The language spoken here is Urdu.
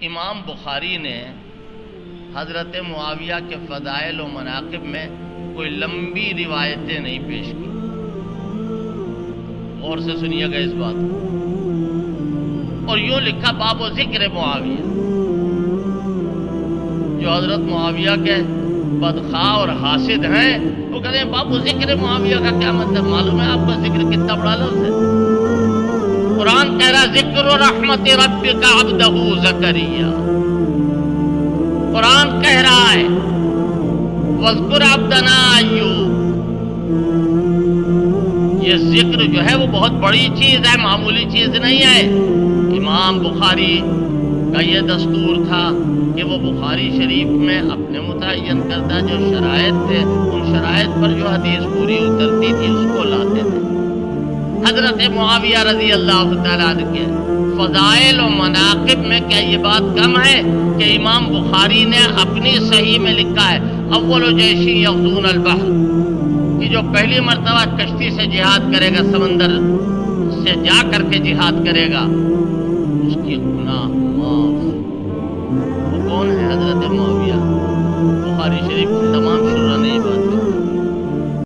امام بخاری نے حضرت معاویہ کے فضائل و مناقب میں کوئی لمبی روایتیں نہیں پیش کی. غور سے سنیے گا اس بات کو. اور یوں لکھا باب و ذکر معاویہ. جو حضرت معاویہ کے بدخواہ اور حاسد ہیں وہ کہتے ہیں باب و ذکر معاویہ کا کیا مطلب؟ معلوم ہے آپ کو ذکر کتنا بڑا لفظ ہے. قرآن کہہ رہا ذکر رحمت ربک عبدہ زکریا. قرآن کہہ رہا ہے وَاذْكُرْ عَبْدَنَا ایوب. یہ ذکر جو ہے وہ بہت بڑی چیز ہے، معمولی چیز نہیں ہے. امام بخاری کا یہ دستور تھا کہ وہ بخاری شریف میں اپنے متعین کردہ جو شرائط تھے ان شرائط پر جو حدیث پوری اترتی تھی اس کو لاتے تھے. حضرت معاویہ رضی اللہ تعالیٰ عنہ کے فضائل و مناقب میں کیا یہ بات کم ہے کہ امام بخاری نے اپنی صحیح میں لکھا ہے اول جیشی یغزون البحر، کہ جو پہلی مرتبہ کشتی سے جہاد کرے گا، سمندر سے جا کر کے جہاد کرے گا، اس کی گناہ معاف. وہ کون ہے؟ حضرت معاویہ. بخاری شریف کی تمام شرح نہیں بات